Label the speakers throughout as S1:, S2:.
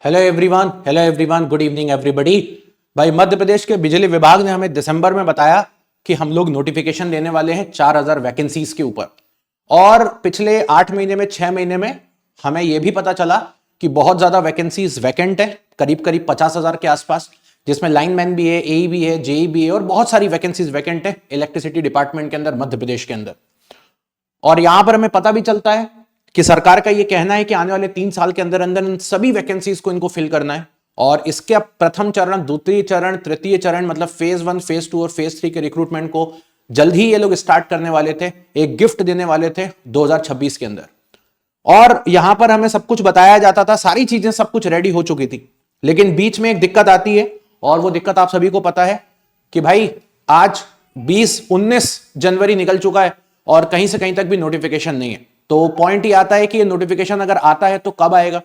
S1: Hello everyone, good evening everybody. भाई, मध्य प्रदेश के बिजली विभाग ने हमें दिसंबर में बताया कि हम लोग नोटिफिकेशन देने वाले हैं 4000 वैकेंसीज के ऊपर। और पिछले 8 महीने में 6 महीने में हमें यह भी पता चला कि बहुत ज्यादा वैकेंसीज वैकेंट है, करीब करीब 50,000 के आसपास, जिसमें लाइनमैन भी है, एई भी है, जेई भी है और बहुत सारी वैकेंसीज वैकेंट है इलेक्ट्रिसिटी डिपार्टमेंट के अंदर मध्य प्रदेश के अंदर। और यहां पर हमें पता भी चलता है कि सरकार का यह कहना है कि आने वाले 3 साल के अंदर अंदर इन सभी वैकेंसीज को इनको फिल करना है। और इसके प्रथम चरण, द्वितीय चरण, तृतीय चरण, मतलब फेज 1, फेज 2 और फेज 3 के रिक्रूटमेंट को जल्द ही ये लोग स्टार्ट करने वाले थे, एक गिफ्ट देने वाले थे 2026 के अंदर। और यहां पर हमें सब कुछ बताया जाता था, सारी चीजें सब कुछ रेडी हो चुकी थी, लेकिन बीच में एक दिक्कत आती है। और वो दिक्कत आप सभी को पता है कि भाई आज 19 जनवरी निकल चुका है और कहीं से कहीं तक भी नोटिफिकेशन नहीं है। तो पॉइंट ये आता है कि ये नोटिफिकेशन अगर आता है तो कब आएगा,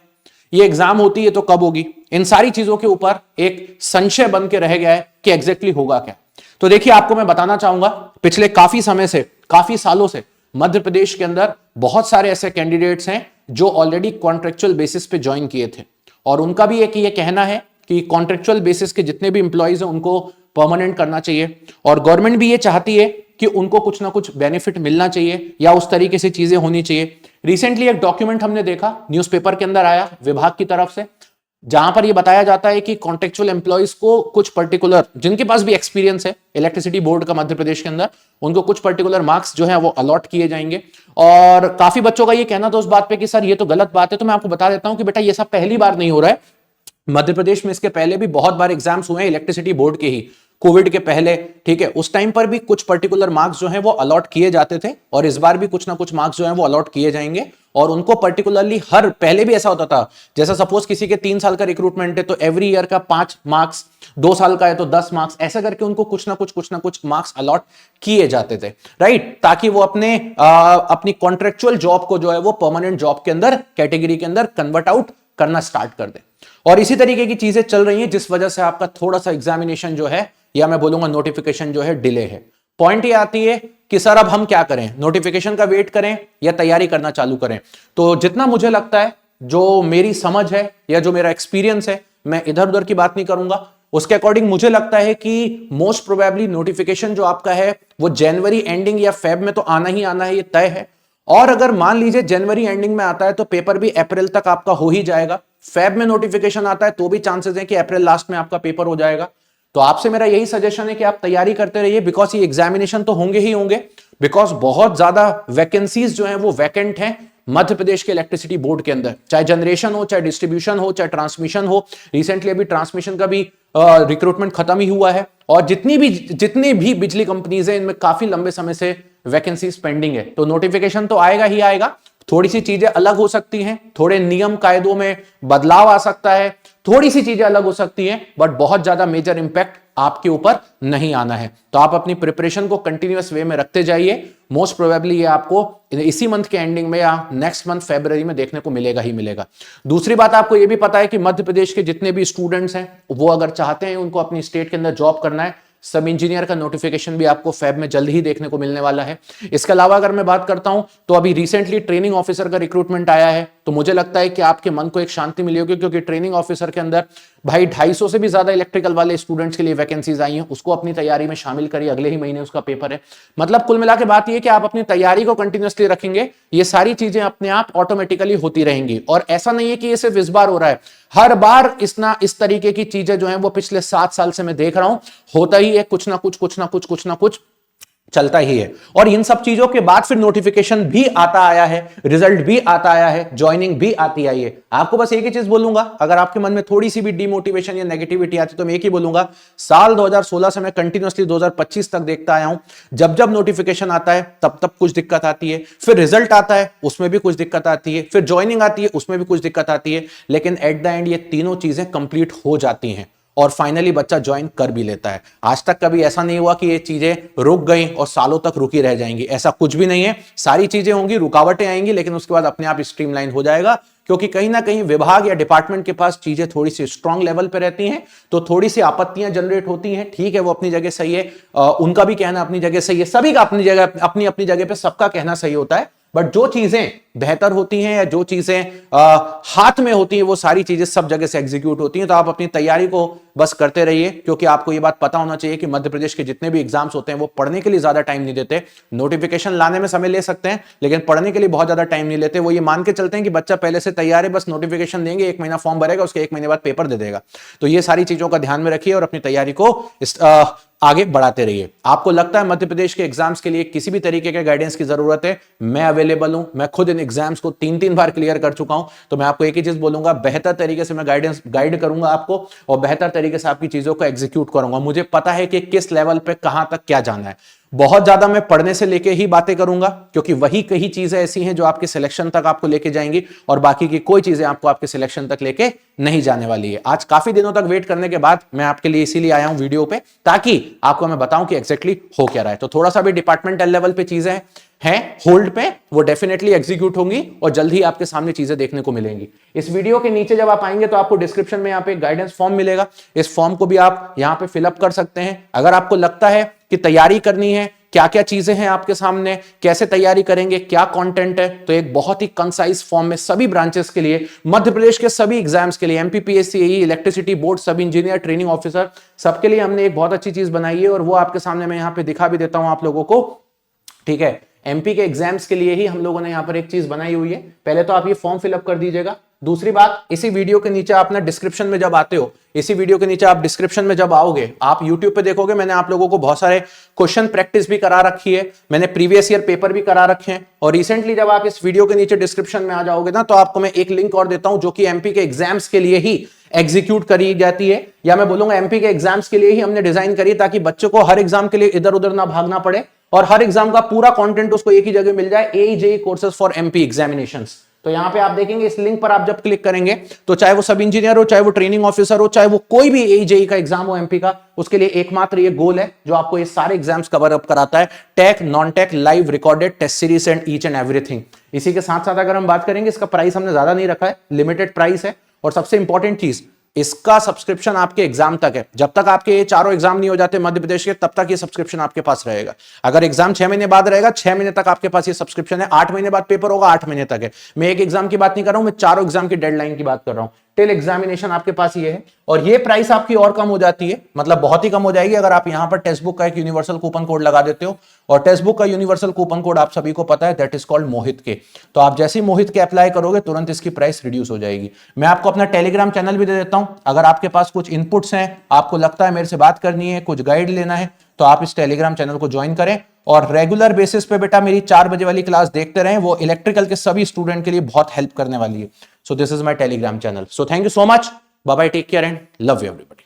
S1: ये एग्जाम होती है तो कब होगी। इन सारी चीजों के ऊपर एक संशय बन के रह गया है कि एग्जैक्टली होगा क्या। तो देखिए, आपको मैं बताना चाहूंगा, पिछले काफी समय से, काफी सालों से मध्य प्रदेश के अंदर बहुत सारे ऐसे कैंडिडेट्स हैं जो ऑलरेडी कॉन्ट्रेक्चुअल बेसिस पे ज्वाइन किए थे। और उनका भी एक ये कहना है कि कॉन्ट्रेक्चुअल बेसिस के जितने भी इंप्लॉइज हैं उनको परमानेंट करना चाहिए। और गवर्नमेंट भी ये चाहती है कि उनको कुछ ना कुछ बेनिफिट मिलना चाहिए या उस तरीके से चीजें होनी चाहिए। रिसेंटली एक डॉक्यूमेंट हमने देखा, न्यूज़पेपर के अंदर आया विभाग की तरफ से, जहां पर यह बताया जाता है कि कॉन्ट्रेक्चुअल एम्प्लॉइज को कुछ पर्टिकुलर, जिनके पास भी एक्सपीरियंस है इलेक्ट्रिसिटी बोर्ड का मध्य प्रदेश के अंदर, उनको कुछ पर्टिकुलर मार्क्स जो है वो अलॉट किए जाएंगे। और काफी बच्चों का ये कहना था उस बात पे कि सर ये तो गलत बात है। तो मैं आपको बता देता हूं कि बेटा, ये सब पहली बार नहीं हो रहा है मध्य प्रदेश में। इसके पहले भी बहुत बार एग्जाम्स हुए हैं इलेक्ट्रिसिटी बोर्ड के ही, कोविड के पहले, ठीक है, उस टाइम पर भी कुछ पर्टिकुलर मार्क्स जो हैं वो अलॉट किए जाते थे। और इस बार भी कुछ ना कुछ मार्क्स जो हैं वो अलॉट किए जाएंगे। और उनको पर्टिकुलरली हर, पहले भी ऐसा होता था, जैसा सपोज किसी के 3 साल का रिक्रूटमेंट है तो एवरी ईयर का 5 मार्क्स, 2 साल का है तो 10 मार्क्स, ऐसा करके उनको कुछ ना कुछ मार्क्स अलॉट किए जाते थे, राइट, ताकि वो अपनी कॉन्ट्रेक्चुअल जॉब को जो है वो परमानेंट जॉब के अंदर, कैटेगरी के अंदर कन्वर्ट आउट करना स्टार्ट कर दे। और इसी तरीके की चीजें चल रही हैं, जिस वजह से आपका थोड़ा सा एग्जामिनेशन जो है, या मैं बोलूंगा नोटिफिकेशन जो है, डिले है। पॉइंट ये आती है कि सर अब हम क्या करें, नोटिफिकेशन का वेट करें या तैयारी करना चालू करें। तो जितना मुझे लगता है, जो मेरी समझ है या जो मेरा एक्सपीरियंस है, मैं इधर उधर की बात नहीं करूंगा, उसके अकॉर्डिंग मुझे लगता है कि मोस्ट प्रोबेबली नोटिफिकेशन जो आपका है वो जनवरी एंडिंग या फेब में तो आना ही आना है, ये तय है। और अगर मान लीजिए जनवरी एंडिंग में आता है तो पेपर भी अप्रैल तक आपका हो ही जाएगा। फेब में नोटिफिकेशन आता है तो भी चांसेस है कि अप्रैल लास्ट में आपका पेपर हो जाएगा। तो आपसे मेरा यही सजेशन है कि आप तैयारी करते रहिए, बिकॉज ये एग्जामिनेशन तो होंगे ही होंगे, बिकॉज बहुत ज्यादा वैकेंसीज जो हैं वो वैकेंट हैं मध्य प्रदेश के इलेक्ट्रिसिटी बोर्ड के अंदर, चाहे जनरेशन हो, चाहे डिस्ट्रीब्यूशन हो, चाहे ट्रांसमिशन हो। रिसेंटली अभी ट्रांसमिशन का भी रिक्रूटमेंट खत्म ही हुआ है। और जितनी भी बिजली कंपनीज हैं, इनमें काफी लंबे समय से वैकेंसीज पेंडिंग है। तो नोटिफिकेशन तो आएगा ही आएगा, थोड़ी सी चीजें अलग हो सकती हैं, थोड़े नियम कायदों में बदलाव आ सकता है, थोड़ी सी चीजें अलग हो सकती हैं, बट बहुत ज्यादा मेजर इंपैक्ट आपके ऊपर नहीं आना है। तो आप अपनी प्रिपरेशन को कंटिन्यूअस वे में रखते जाइए। मोस्ट प्रोबेबली ये आपको इसी मंथ के एंडिंग में या नेक्स्ट मंथ फरवरी में देखने को मिलेगा ही मिलेगा। दूसरी बात, आपको ये भी पता है कि मध्य प्रदेश के जितने भी स्टूडेंट्स हैं वो अगर चाहते हैं उनको अपनी स्टेट के अंदर जॉब करना है, सब इंजीनियर का नोटिफिकेशन भी आपको फेब में जल्द ही देखने को मिलने वाला है। इसके अलावा अगर मैं बात करता हूं तो अभी रिसेंटली ट्रेनिंग ऑफिसर का रिक्रूटमेंट आया है। तो मुझे लगता है कि आपके मन को एक शांति मिली होगी, क्योंकि ट्रेनिंग ऑफिसर के अंदर भाई 250 से भी ज्यादा इलेक्ट्रिकल वाले स्टूडेंट्स के लिए वैकेंसीज आई हैं। उसको अपनी तैयारी में शामिल करिए, अगले ही महीने उसका पेपर है। मतलब कुल मिला के बात यह कि आप अपनी तैयारी को कंटिन्यूअसली रखेंगे, ये सारी चीजें अपने आप ऑटोमेटिकली होती रहेंगी। और ऐसा नहीं है कि ये सिर्फ इस बार हो रहा है, हर बार इस तरीके की चीजें जो हैं वो पिछले 7 साल से मैं देख रहा हूं, होता ही है, कुछ ना कुछ चलता ही है। और इन सब चीजों के बाद फिर नोटिफिकेशन भी आता आया है, रिजल्ट भी आता आया है, ज्वाइनिंग भी आती आई है। आपको बस एक ही चीज बोलूंगा, अगर आपके मन में थोड़ी सी भी डिमोटिवेशन या नेगेटिविटी आती तो मैं एक ही बोलूंगा, साल 2016 से मैं कंटिन्यूअसली 2025 तक देखता आया हूं, जब जब नोटिफिकेशन आता है तब तब कुछ दिक्कत आती है, फिर रिजल्ट आता है उसमें भी कुछ दिक्कत आती है, फिर ज्वाइनिंग आती है उसमें भी कुछ दिक्कत आती है, लेकिन एट द एंड ये तीनों चीजें कंप्लीट हो जाती हैं और फाइनली बच्चा ज्वाइन कर भी लेता है। आज तक कभी ऐसा नहीं हुआ कि ये चीजें रुक गई और सालों तक रुकी रह जाएंगी, ऐसा कुछ भी नहीं है। सारी चीजें होंगी, रुकावटें आएंगी, लेकिन उसके बाद अपने आप स्ट्रीमलाइन हो जाएगा, क्योंकि कहीं ना कहीं विभाग या डिपार्टमेंट के पास चीजें थोड़ी सी स्ट्रांग लेवल पे रहती हैं, तो थोड़ी सी आपत्तियां जनरेट होती हैं। ठीक है, वो अपनी जगह सही है, उनका भी कहना अपनी जगह सही है, सभी का अपनी जगह, अपनी अपनी जगह पे सबका कहना सही होता है। बट जो चीजें बेहतर होती हैं या जो चीजें हाथ में होती हैं वो सारी चीजें सब जगह से एग्जीक्यूट होती हैं। तो आप अपनी तैयारी को बस करते रहिए, क्योंकि आपको ये बात पता होना चाहिए कि मध्य प्रदेश के जितने भी एग्जाम्स होते हैं वो पढ़ने के लिए ज्यादा टाइम नहीं देते। नोटिफिकेशन लाने में समय ले सकते हैं लेकिन पढ़ने के लिए बहुत ज्यादा टाइम नहीं लेते। वो ये मान के चलते हैं कि बच्चा पहले से तैयार है, बस नोटिफिकेशन देंगे, 1 महीना फॉर्म भरेगा, उसके 1 महीने बाद पेपर दे देगा। तो ये सारी चीजों का ध्यान में रखिए और अपनी तैयारी को आगे बढ़ाते रहिए। आपको लगता है मध्य प्रदेश के एग्जाम्स के लिए किसी भी तरीके के गाइडेंस की जरूरत है, मैं अवेलेबल हूं। मैं खुद इन एग्जाम्स को 3-3 बार क्लियर कर चुका हूं। तो मैं आपको एक ही चीज बोलूंगा, बेहतर तरीके से मैं गाइड करूंगा आपको और बेहतर तरीके से आपकी चीजों को एग्जीक्यूट करूंगा। मुझे पता है कि किस लेवल पे कहां तक क्या जाना है। बहुत ज्यादा मैं पढ़ने से लेके ही बातें करूंगा, क्योंकि वही कई चीजें ऐसी हैं जो आपके सिलेक्शन तक आपको लेके जाएंगी और बाकी की कोई चीजें आपको आपके सिलेक्शन तक लेके नहीं जाने वाली है। आज काफी दिनों तक वेट करने के बाद मैं आपके लिए इसीलिए आया हूं वीडियो पे, ताकि आपको मैं बताऊं कि एग्जैक्टली हो क्या रहा है। तो थोड़ा सा भी डिपार्टमेंटल लेवल पे चीजें हैं होल्ड पे, वो डेफिनेटली एग्जीक्यूट होंगी और जल्द ही आपके सामने चीजें देखने को मिलेंगी। इस वीडियो के नीचे जब आप आएंगे तो आपको डिस्क्रिप्शन में यहाँ पे गाइडेंस फॉर्म मिलेगा। इस फॉर्म को भी आप यहाँ पे फिलअप कर सकते हैं। अगर आपको लगता है कि तैयारी करनी है, क्या क्या चीजें हैं आपके सामने, कैसे तैयारी करेंगे, क्या कंटेंट है, तो एक बहुत ही कंसाइज फॉर्म में सभी ब्रांचेस के लिए, मध्य प्रदेश के सभी एग्जाम्स के लिए, एमपीपीएससी, इलेक्ट्रिसिटी बोर्ड, सब इंजीनियर, ट्रेनिंग ऑफिसर, सबके लिए हमने एक बहुत अच्छी चीज बनाई है और वो आपके सामने मैं यहाँ पे दिखा भी देता हूं आप लोगों को। ठीक है, एमपी के एग्जाम्स के लिए ही हम लोगों ने यहाँ पर एक चीज बनाई हुई है। पहले तो आप ये फॉर्म फिलअप कर दीजिएगा। दूसरी बात, इसी वीडियो के नीचे आप ना डिस्क्रिप्शन में जब आते हो, इसी वीडियो के नीचे आप डिस्क्रिप्शन में जब आओगे, आप YouTube पे देखोगे मैंने आप लोगों को बहुत सारे क्वेश्चन प्रैक्टिस भी करा रखी है, मैंने प्रीवियस ईयर पेपर भी करा रखे हैं। और रिसेंटली जब आप इस वीडियो के नीचे डिस्क्रिप्शन में आ जाओगे ना, तो आपको मैं एक लिंक और देता हूं जो कि एमपी के एग्जाम्स के लिए ही एग्जीक्यूट करी जाती है, या मैं बोलूंगा एमपी के एग्जाम्स के लिए ही हमने डिजाइन करी, ताकि बच्चों को हर एग्जाम के लिए इधर उधर ना भागना पड़े और हर एग्जाम का पूरा कंटेंट उसको एक ही जगह मिल जाए। AJE courses for MP examinations. तो यहां पे आप देखेंगे इस लिंक पर आप जब क्लिक करेंगे तो चाहे वो सब इंजीनियर हो, चाहे वो ट्रेनिंग ऑफिसर हो, चाहे वो कोई भी AJE का एग्जाम हो एमपी का, उसके लिए एकमात्र ये गोल है जो आपको ये सारे एग्जाम्स कवर अप कराता है। Tech, non tech, live, recorded, test series and each and everything. इसी के साथ साथ अगर हम बात करेंगे, इसका प्राइस हमने ज्यादा नहीं रखा है, लिमिटेड प्राइस है। और सबसे इंपॉर्टेंट चीज, इसका सब्सक्रिप्शन आपके एग्जाम तक है। जब तक आपके ये चारों एग्जाम नहीं हो जाते मध्य प्रदेश के, तब तक ये सब्सक्रिप्शन आपके पास रहेगा। अगर एग्जाम 6 महीने बाद रहेगा, 6 महीने तक आपके पास ये सब्सक्रिप्शन है। 8 महीने बाद पेपर होगा, 8 महीने तक है। मैं एक एग्जाम की बात नहीं कर रहा हूं, मैं चारों एग्जाम की डेडलाइन की बात कर रहा हूं। टिल एग्जामिनेशन आपके पास ये है। और ये प्राइस आपकी और कम हो जाती है, मतलब बहुत ही कम हो जाएगी, अगर आप यहां पर टेक्स्ट बुक का एक यूनिवर्सल कूपन कोड लगा देते हो। और टेक्स्ट बुक का यूनिवर्सल कूपन कोड आप सभी को पता है, दैट इज कॉल्ड मोहित के। तो आप जैसे ही मोहित के अप्लाई करोगे, तुरंत इसकी प्राइस रिड्यूस हो जाएगी। मैं आपको अपना टेलीग्राम चैनल भी दे देता हूं। अगर आपके पास कुछ इनपुट्स हैं, आपको लगता है मेरे से बात करनी है, कुछ गाइड लेना है, तो आप इस टेलीग्राम चैनल को ज्वाइन करें और रेगुलर बेसिस पे बेटा मेरी 4 बजे वाली क्लास देखते रहें। वो इलेक्ट्रिकल के सभी स्टूडेंट के लिए बहुत हेल्प करने वाली है। So this is my Telegram channel. So thank you so much, bye bye, take care and love you everybody.